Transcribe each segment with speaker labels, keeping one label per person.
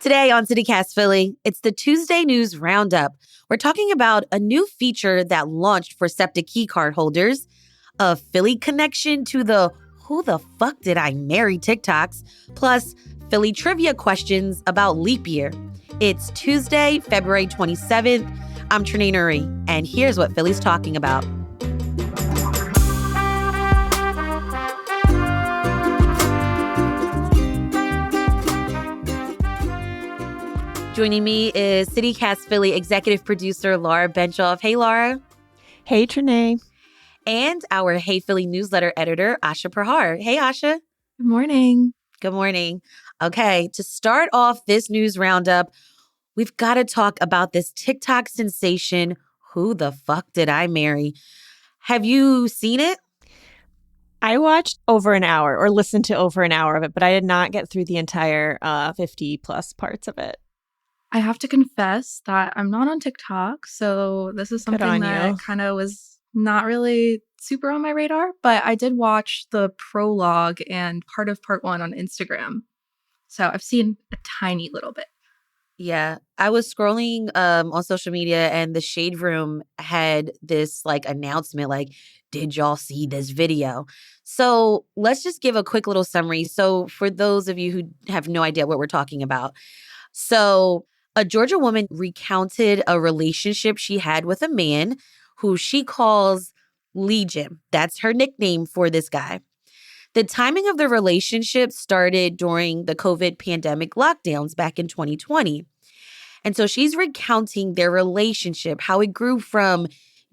Speaker 1: Today on CityCast Philly, it's the Tuesday News Roundup. We're talking about a new feature that launched for SEPTA key card holders, a Philly connection to the who the fuck did I marry TikToks, plus Philly trivia questions about leap year. It's Tuesday, February 27th. I'm Trinae Nuri, and here's what Philly's talking about. Joining me is CityCast Philly executive producer Laura Benchoff. Hey, Laura.
Speaker 2: Hey, Trinae.
Speaker 1: And our Hey Philly newsletter editor, Asha Prahar. Hey, Asha.
Speaker 3: Good morning.
Speaker 1: Good morning. Okay, to start off this news roundup, we've got to talk about this TikTok sensation, Who the Fuck Did I Marry? Have you seen it?
Speaker 2: I watched over an hour or listened to over an hour of it, but I did not get through the entire 50 plus parts of it.
Speaker 3: I have to confess that I'm not on TikTok, so this is something that kind of was not really super on my radar, but I did watch the prologue and part of part one on Instagram. So I've seen a tiny little bit.
Speaker 1: Yeah, I was scrolling on social media and the Shade Room had this announcement did y'all see this video? So let's just give a quick little summary. So for those of you who have no idea what we're talking about. So a Georgia woman recounted a relationship she had with a man who she calls Legion. That's her nickname for this guy. The timing of the relationship started during the COVID pandemic lockdowns back in 2020. And so she's recounting their relationship, how it grew from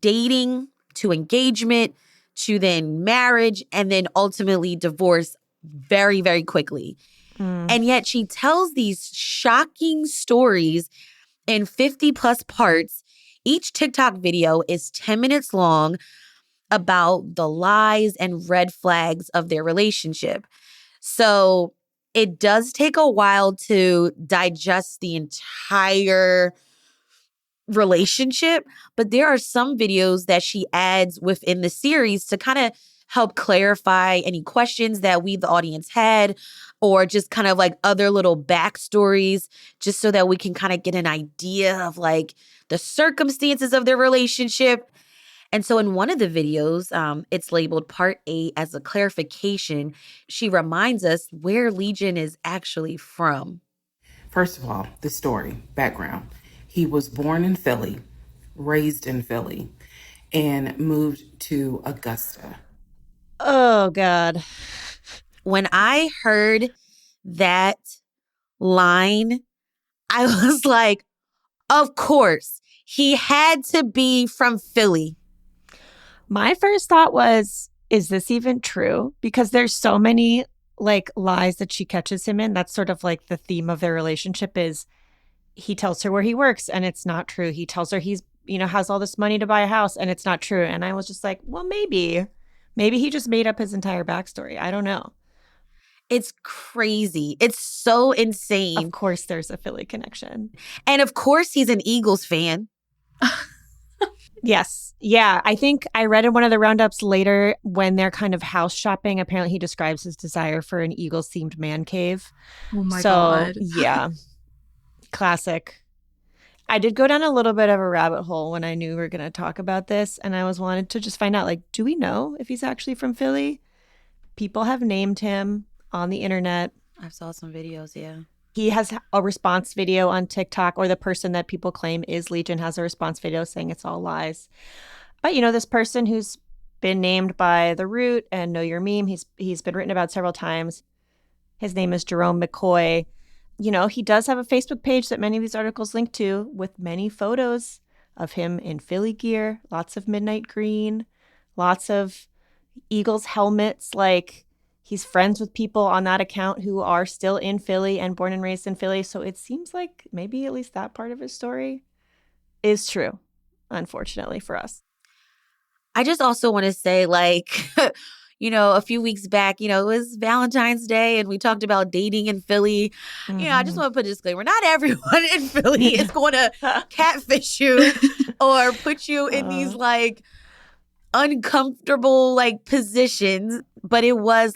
Speaker 1: dating to engagement to then marriage and then ultimately divorce very, very quickly. And yet she tells these shocking stories in 50 plus parts. Each TikTok video is 10 minutes long about the lies and red flags of their relationship. So it does take a while to digest the entire relationship, but there are some videos that she adds within the series to kind of help clarify any questions that we, the audience, had, or just kind of other little backstories, just so that we can kind of get an idea of the circumstances of their relationship. And so in one of the videos, it's labeled Part 8 as a clarification. She reminds us where Legion is actually from.
Speaker 4: First of all, the story, background. He was born in Philly, raised in Philly, and moved to Augusta.
Speaker 2: Oh, God.
Speaker 1: When I heard that line, I was like, of course, he had to be from Philly.
Speaker 2: My first thought was, is this even true? Because there's so many lies that she catches him in. That's sort of the theme of their relationship is he tells her where he works and it's not true. He tells her he's, has all this money to buy a house and it's not true. And I was just like, well, maybe he just made up his entire backstory. I don't know.
Speaker 1: It's crazy. It's so insane.
Speaker 2: Of course, there's a Philly connection.
Speaker 1: And of course, he's an Eagles fan.
Speaker 2: Yes. Yeah. I think I read in one of the roundups later when they're kind of house shopping. Apparently, he describes his desire for an Eagles-themed man cave.
Speaker 3: Oh, my God.
Speaker 2: Yeah. Classic. I did go down a little bit of a rabbit hole when I knew we were going to talk about this. And I wanted to just find out, do we know if he's actually from Philly? People have named him on the internet.
Speaker 1: I saw some videos, yeah.
Speaker 2: He has a response video on TikTok, or the person that people claim is Legion has a response video saying it's all lies. But, this person who's been named by The Root and Know Your Meme, he's been written about several times. His name is Jerome McCoy. He does have a Facebook page that many of these articles link to with many photos of him in Philly gear, lots of midnight green, lots of Eagles helmets. He's friends with people on that account who are still in Philly and born and raised in Philly. So it seems like maybe at least that part of his story is true, unfortunately for us.
Speaker 1: I just also want to say, a few weeks back, it was Valentine's Day and we talked about dating in Philly. Mm-hmm. I just want to put a disclaimer. Not everyone in Philly is going to catfish you or put you in these uncomfortable positions. But it was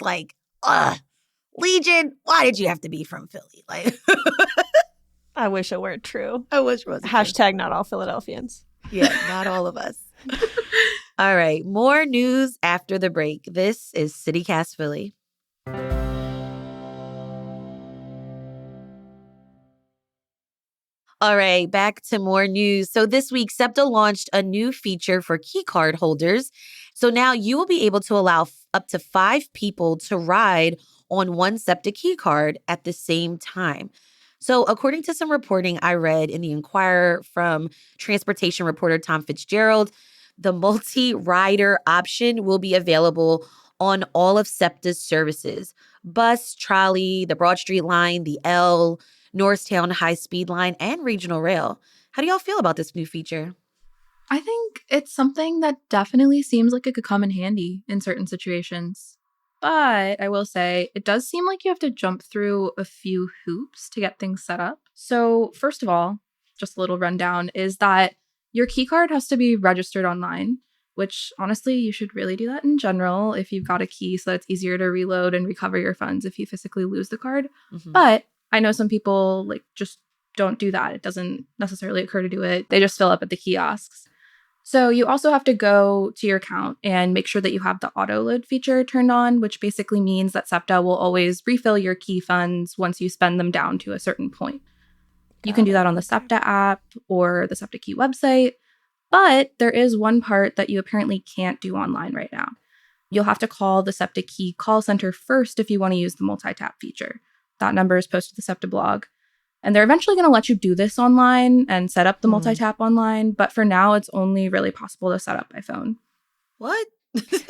Speaker 1: Legion, why did you have to be from Philly?
Speaker 2: I wish it weren't true.
Speaker 1: I wish it wasn't
Speaker 2: Hashtag not all Philadelphians.
Speaker 1: Yeah, not all of us. All right, more news after the break. This is CityCast Philly. All right, back to more news. So this week, SEPTA launched a new feature for key card holders. So now you will be able to allow up to 5 people to ride on one SEPTA key card at the same time. So according to some reporting I read in the Inquirer from transportation reporter Tom Fitzgerald, the multi-rider option will be available on all of SEPTA's services: bus, trolley, the Broad Street line, the L, Norristown High Speed Line, and Regional Rail. How do y'all feel about this new feature?
Speaker 3: I think it's something that definitely seems like it could come in handy in certain situations. But I will say, it does seem like you have to jump through a few hoops to get things set up. So, first of all, just a little rundown is that your keycard has to be registered online, which honestly, you should really do that in general if you've got a key so that it's easier to reload and recover your funds if you physically lose the card.
Speaker 1: Mm-hmm.
Speaker 3: But I know some people just don't do that. It doesn't necessarily occur to do it. They just fill up at the kiosks. So you also have to go to your account and make sure that you have the auto load feature turned on, which basically means that SEPTA will always refill your key funds once you spend them down to a certain point. You can do that on the SEPTA app or the SEPTA Key website, but there is one part that you apparently can't do online right now. You'll have to call the SEPTA Key call center first if you want to use the multi-tap feature. That number is posted to the SEPTA blog. And they're eventually going to let you do this online and set up the multi-tap online. But for now, it's only really possible to set up by phone.
Speaker 1: What?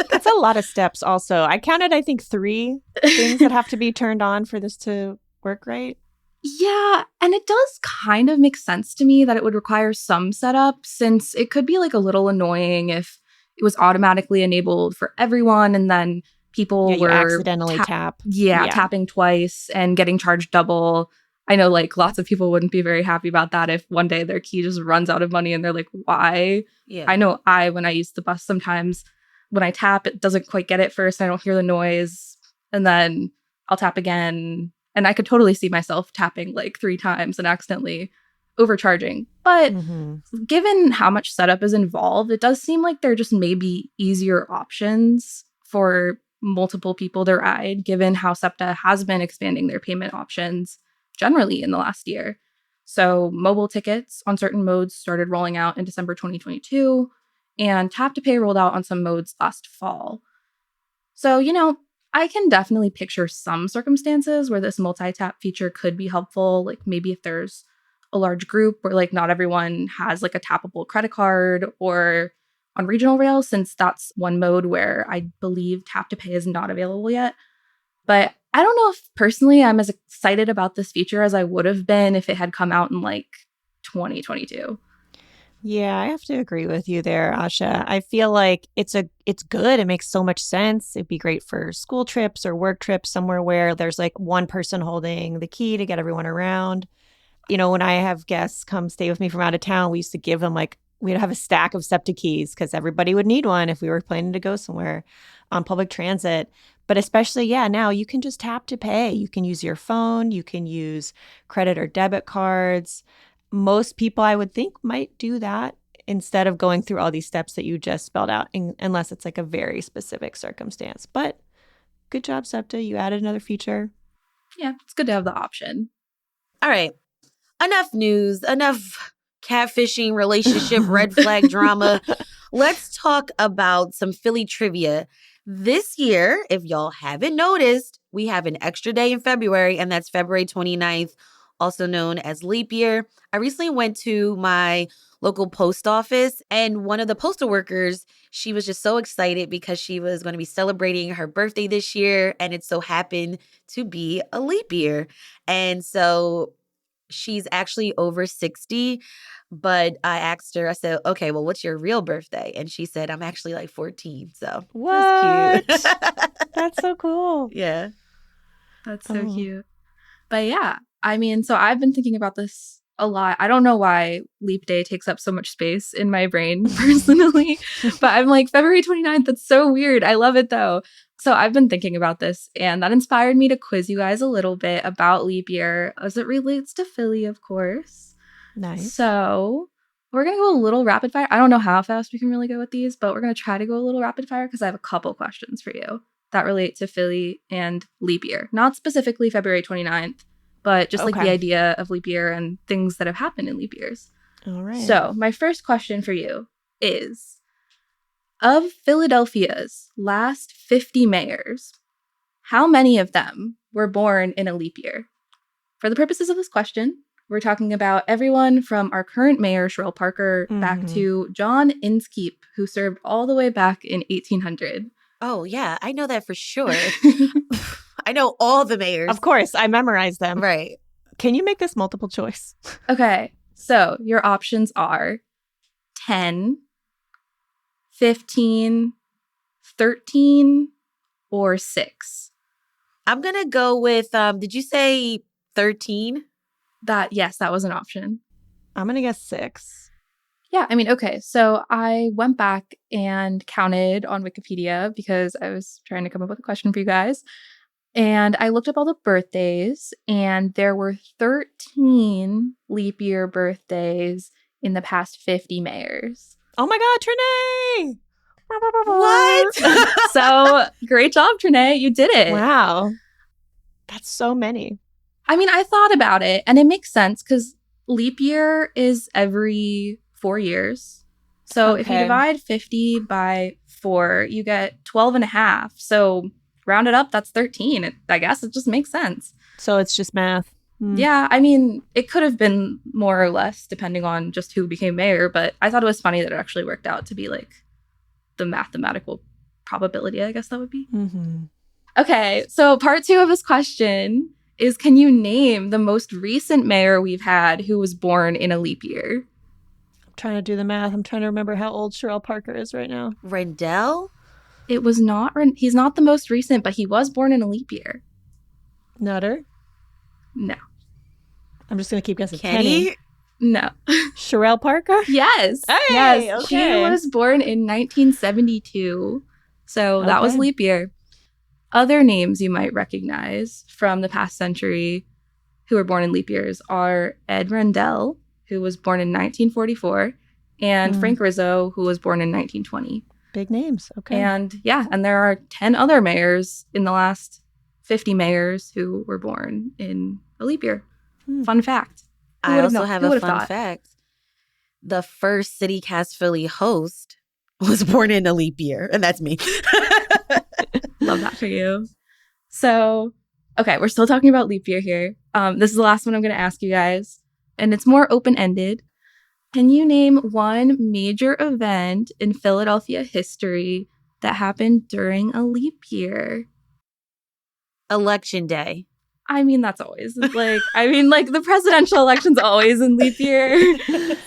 Speaker 2: That's a lot of steps also. I counted, I think, 3 things that have to be turned on for this to work right.
Speaker 3: Yeah, and it does kind of make sense to me that it would require some setup, since it could be a little annoying if it was automatically enabled for everyone and then people were
Speaker 2: accidentally tap.
Speaker 3: Yeah, tapping twice and getting charged double. I know lots of people wouldn't be very happy about that if one day their key just runs out of money and they're like, why?
Speaker 1: Yeah.
Speaker 3: I know when I use the bus sometimes, when I tap, it doesn't quite get it first. I don't hear the noise. And then I'll tap again. And I could totally see myself tapping 3 times and accidentally overcharging. But given how much setup is involved, it does seem like there just may be easier options for multiple people to ride, given how SEPTA has been expanding their payment options generally in the last year. So mobile tickets on certain modes started rolling out in December 2022, and tap to pay rolled out on some modes last fall. So, I can definitely picture some circumstances where this multi-tap feature could be helpful, maybe if there's a large group where not everyone has a tappable credit card, or on regional rail, since that's one mode where I believe tap to pay is not available yet. But I don't know if personally I'm as excited about this feature as I would have been if it had come out in 2022.
Speaker 2: Yeah, I have to agree with you there, Asha. I feel like it's good. It makes so much sense. It'd be great for school trips or work trips somewhere where there's one person holding the key to get everyone around. When I have guests come stay with me from out of town, we used to give them we'd have a stack of SEPTA keys because everybody would need one if we were planning to go somewhere on public transit. But especially, now you can just tap to pay. You can use your phone. You can use credit or debit cards. Most people, I would think, might do that instead of going through all these steps that you just spelled out, unless it's a very specific circumstance. But good job, SEPTA. You added another feature.
Speaker 3: Yeah, it's good to have the option.
Speaker 1: All right. Enough news, enough catfishing, relationship, red flag drama. Let's talk about some Philly trivia. This year, if y'all haven't noticed, we have an extra day in February, and that's February 29th, also known as leap year. I recently went to my local post office, and one of the postal workers, she was just so excited because she was going to be celebrating her birthday this year, and it so happened to be a leap year. And so she's actually over 60, but I asked her, I said, okay, well, what's your real birthday? And she said, I'm actually 14. So
Speaker 2: what?
Speaker 1: That's cute.
Speaker 2: That's so cool.
Speaker 1: Yeah.
Speaker 3: That's so cute. But yeah, so I've been thinking about this a lot. I don't know why Leap Day takes up so much space in my brain personally, but I'm like, February 29th, that's so weird. I love it though. So I've been thinking about this, and that inspired me to quiz you guys a little bit about leap year as it relates to Philly, of course.
Speaker 2: Nice.
Speaker 3: So we're going to go a little rapid fire. I don't know how fast we can really go with these, but we're going to try to go a little rapid fire because I have a couple questions for you that relate to Philly and leap year. Not specifically February 29th, but just like the idea of leap year and things that have happened in leap years.
Speaker 2: All right.
Speaker 3: So my first question for you is, of Philadelphia's last 50 mayors, how many of them were born in a leap year? For the purposes of this question, we're talking about everyone from our current mayor, Sherrill Parker, back to John Inskeep, who served all the way back in 1800.
Speaker 1: Oh, yeah. I know that for sure. I know all the mayors.
Speaker 2: Of course. I memorized them.
Speaker 1: Right.
Speaker 2: Can you make this multiple choice?
Speaker 3: Okay. So your options are 10, 15, 13, or 6.
Speaker 1: I'm going to go with, did you say 13?
Speaker 3: Yes, that was an option.
Speaker 2: I'm going to guess 6.
Speaker 3: Yeah, I mean, okay. So I went back and counted on Wikipedia because I was trying to come up with a question for you guys. And I looked up all the birthdays, and there were 13 leap year birthdays in the past 50 mayors.
Speaker 2: Oh my God, Trinae!
Speaker 1: What?
Speaker 3: So great job, Trinae. You did it.
Speaker 2: Wow. That's so many.
Speaker 3: I mean, I thought about it, and it makes sense because leap year is every 4 years. So if you divide 50 by 4, you get 12 and a half. So round it up, that's 13. I guess it just makes sense.
Speaker 2: So it's just math.
Speaker 3: Yeah, I mean, it could have been more or less depending on just who became mayor, but I thought it was funny that it actually worked out to be like the mathematical probability, I guess that would be. Okay, so part 2 of this question is, can you name the most recent mayor we've had who was born in a leap year?
Speaker 2: I'm trying to do the math. I'm trying to remember how old Sherrill Parker is right now.
Speaker 1: Rendell?
Speaker 3: It was not, he's not the most recent, but he was born in a leap year.
Speaker 2: Nutter?
Speaker 3: No.
Speaker 2: I'm just going to keep guessing.
Speaker 1: Kenny?
Speaker 3: No.
Speaker 2: Sherrill Parker?
Speaker 3: Yes.
Speaker 2: Hey,
Speaker 3: yes.
Speaker 2: okay.
Speaker 3: She was born in 1972. So that was leap year. Other names you might recognize from the past century who were born in leap years are Ed Rendell, who was born in 1944, and Frank Rizzo, who was born in 1920.
Speaker 2: Big names. Okay.
Speaker 3: And there are 10 other mayors in the last 50 mayors who were born in a leap year. Fun fact.
Speaker 1: I also have a fun fact. The first CityCast Philly host was born in a leap year, and that's me.
Speaker 3: Love that for you. So, okay, we're still talking about leap year here. This is the last one I'm going to ask you guys, and it's more open-ended. Can you name one major event in Philadelphia history that happened during a leap year?
Speaker 1: Election day.
Speaker 3: I mean, that's always the presidential election's always in leap year.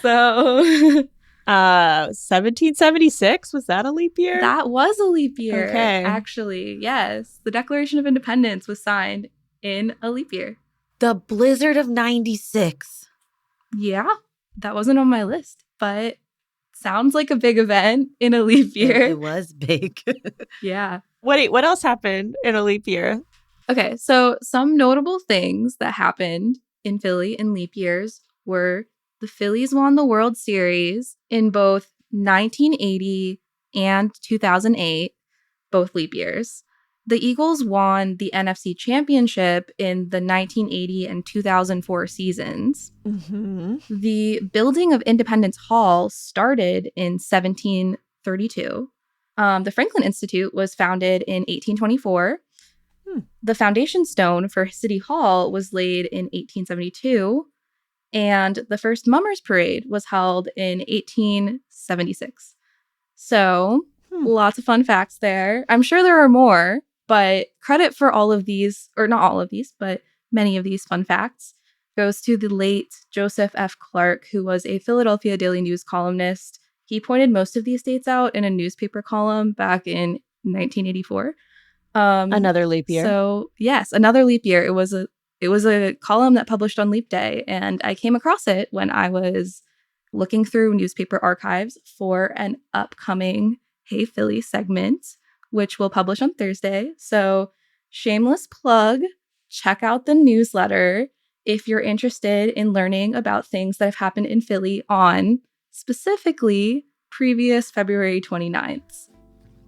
Speaker 3: So
Speaker 2: 1776, was that a leap year?
Speaker 3: That was a leap year.
Speaker 2: Okay.
Speaker 3: Actually, yes. The Declaration of Independence was signed in a leap year.
Speaker 1: The blizzard of 96.
Speaker 3: Yeah, that wasn't on my list, but sounds like a big event in a leap year.
Speaker 1: It was big.
Speaker 3: Yeah.
Speaker 2: Wait, what else happened in a leap year?
Speaker 3: Okay, so some notable things that happened in Philly in leap years were the Phillies won the World Series in both 1980 and 2008, both leap years. The Eagles won the NFC Championship in the 1980 and 2004 seasons. The building of Independence Hall started in 1732. The Franklin Institute was founded in 1824. The foundation stone for City Hall was laid in 1872. And the first Mummers Parade was held in 1876. So lots of fun facts there. I'm sure there are more, but credit for all of these, or not all of these, but many of these fun facts goes to the late Joseph F. Clark, who was a Philadelphia Daily News columnist. He pointed most of these dates out in a newspaper column back in 1984.
Speaker 2: Another leap year.
Speaker 3: So, yes, another leap year. It was it was a column that published on Leap Day, and I came across it when I was looking through newspaper archives for an upcoming Hey Philly segment, which will publish on Thursday. So shameless plug, check out the newsletter if you're interested in learning about things that have happened in Philly on specifically previous February 29th.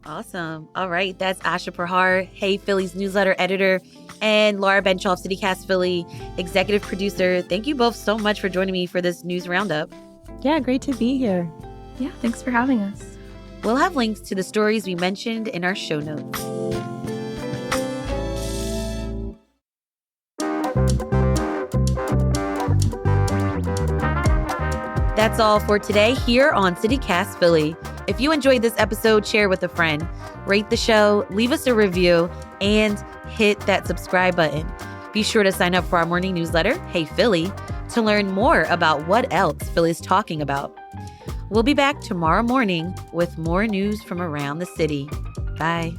Speaker 1: Awesome. All right. That's Asha Prahar, Hey Philly's newsletter editor, and Laura Benchoff, CityCast Philly executive producer. Thank you both so much for joining me for this news roundup.
Speaker 2: Yeah, great to be here.
Speaker 3: Yeah, thanks for having us.
Speaker 1: We'll have links to the stories we mentioned in our show notes. That's all for today here on CityCast Philly. If you enjoyed this episode, share with a friend, rate the show, leave us a review, and hit that subscribe button. Be sure to sign up for our morning newsletter, Hey Philly, to learn more about what else Philly's talking about. We'll be back tomorrow morning with more news from around the city. Bye.